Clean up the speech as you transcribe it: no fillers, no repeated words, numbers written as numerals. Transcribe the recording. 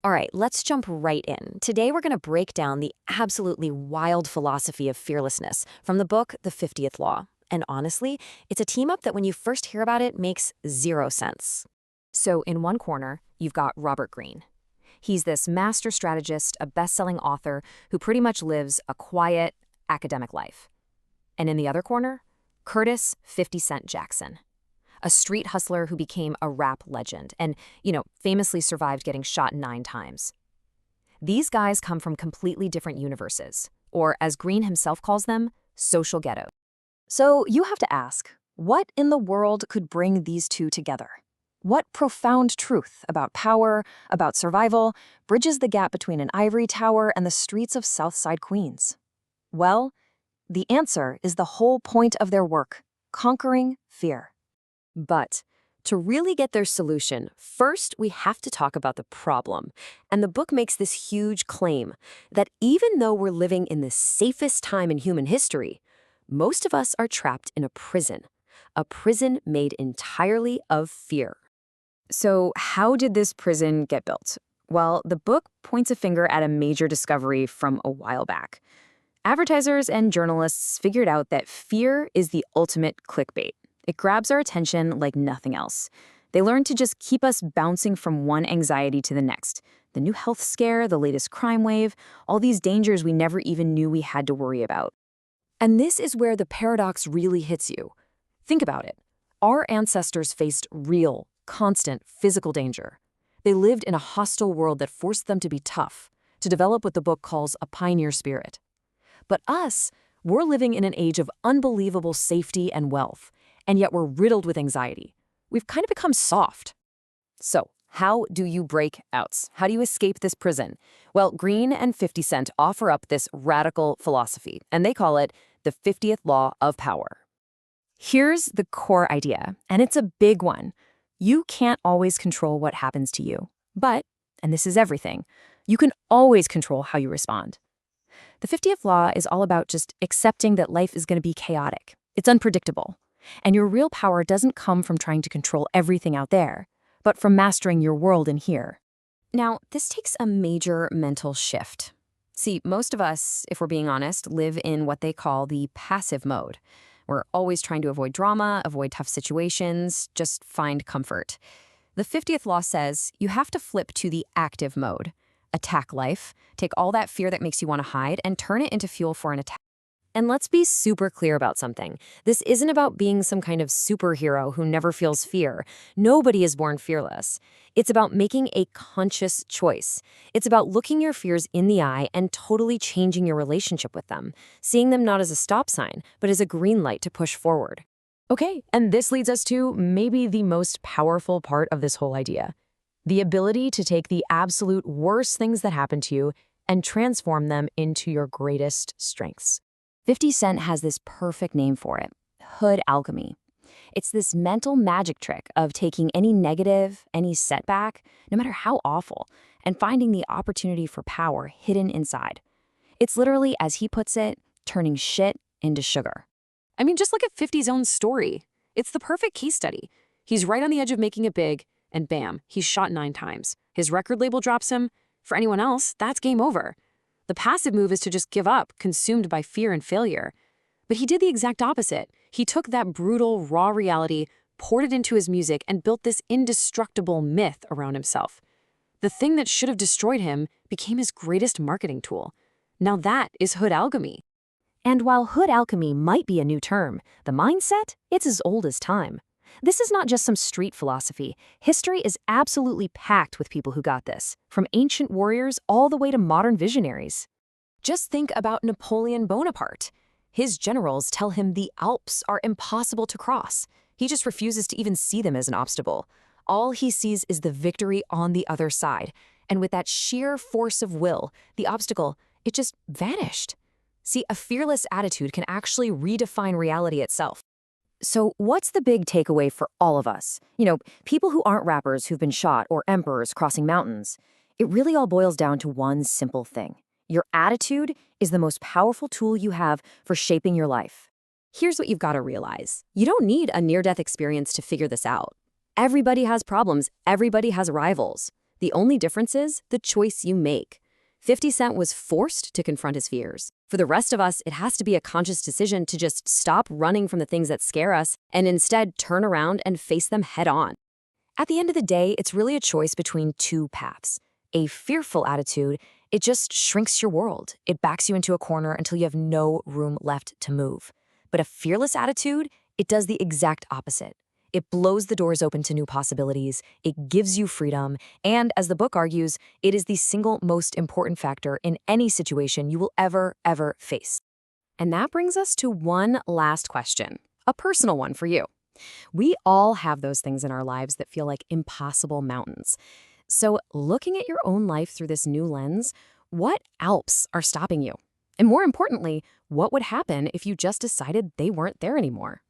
All right, let's jump right in. Today we're going to break down the absolutely wild philosophy of fearlessness from the book The 50th Law. And honestly, it's a team up that when you first hear about it makes zero sense. So in one corner, you've got Robert Greene. He's this master strategist, a best-selling author who pretty much lives a quiet, academic life. And in the other corner, Curtis 50 Cent Jackson, a street hustler who became a rap legend and, famously survived getting shot 9 times. These guys come from completely different universes, or as Greene himself calls them, social ghettos. So you have to ask, what in the world could bring these two together? What profound truth about power, about survival, bridges the gap between an ivory tower and the streets of Southside Queens? Well, the answer is the whole point of their work, conquering fear. But to really get their solution, first we have to talk about the problem. And the book makes this huge claim that even though we're living in the safest time in human history, most of us are trapped in a prison made entirely of fear. So how did this prison get built? Well, the book points a finger at a major discovery from a while back. Advertisers and journalists figured out that fear is the ultimate clickbait. It grabs our attention like nothing else. They learned to just keep us bouncing from one anxiety to the next. The new health scare, the latest crime wave, all these dangers we never even knew we had to worry about. And this is where the paradox really hits you. Think about it. Our ancestors faced real, constant physical danger. They lived in a hostile world that forced them to be tough, to develop what the book calls a pioneer spirit. But us, we're living in an age of unbelievable safety and wealth, and yet we're riddled with anxiety. We've kind of become soft. So, how do you break out? How do you escape this prison? Well, Greene and 50 Cent offer up this radical philosophy, and they call it the 50th Law of Power. Here's the core idea, and it's a big one. You can't always control what happens to you, but, and this is everything, you can always control how you respond. The 50th Law is all about just accepting that life is going to be chaotic. It's unpredictable. And your real power doesn't come from trying to control everything out there, but from mastering your world in here. Now, this takes a major mental shift. See, most of us, if we're being honest, live in what they call the passive mode. We're always trying to avoid drama, avoid tough situations, just find comfort. The 50th Law says you have to flip to the active mode. Attack life, take all that fear that makes you want to hide, and turn it into fuel for an attack. And let's be super clear about something. This isn't about being some kind of superhero who never feels fear. Nobody is born fearless. It's about making a conscious choice. It's about looking your fears in the eye and totally changing your relationship with them, seeing them not as a stop sign, but as a green light to push forward. Okay, and this leads us to maybe the most powerful part of this whole idea. The ability to take the absolute worst things that happen to you and transform them into your greatest strengths. 50 Cent has this perfect name for it, hood alchemy. It's this mental magic trick of taking any negative, any setback, no matter how awful, and finding the opportunity for power hidden inside. It's literally, as he puts it, turning shit into sugar. I mean, just look at 50's own story. It's the perfect case study. He's right on the edge of making it big, and bam, he's shot 9 times. His record label drops him. For anyone else, that's game over. The passive move is to just give up, consumed by fear and failure. But he did the exact opposite. He took that brutal, raw reality, poured it into his music, and built this indestructible myth around himself. The thing that should have destroyed him became his greatest marketing tool. Now that is hood alchemy. And while hood alchemy might be a new term, the mindset, it's as old as time. This is not just some street philosophy. History is absolutely packed with people who got this, from ancient warriors all the way to modern visionaries. Just think about Napoleon Bonaparte. His generals tell him the Alps are impossible to cross. He just refuses to even see them as an obstacle. All he sees is the victory on the other side. And with that sheer force of will, the obstacle, it just vanished. See, a fearless attitude can actually redefine reality itself. So what's the big takeaway for all of us? People who aren't rappers who've been shot or emperors crossing mountains. It really all boils down to one simple thing. Your attitude is the most powerful tool you have for shaping your life. Here's what you've got to realize. You don't need a near-death experience to figure this out. Everybody has problems. Everybody has rivals. The only difference is the choice you make. 50 Cent was forced to confront his fears. For the rest of us, it has to be a conscious decision to just stop running from the things that scare us and instead turn around and face them head on. At the end of the day, it's really a choice between two paths. A fearful attitude, it just shrinks your world. It backs you into a corner until you have no room left to move. But a fearless attitude, it does the exact opposite. It blows the doors open to new possibilities, it gives you freedom, and as the book argues, it is the single most important factor in any situation you will ever face. And that brings us to one last question, a personal one for you. We all have those things in our lives that feel like impossible mountains. So looking at your own life through this new lens, what Alps are stopping you? And more importantly, what would happen if you just decided they weren't there anymore?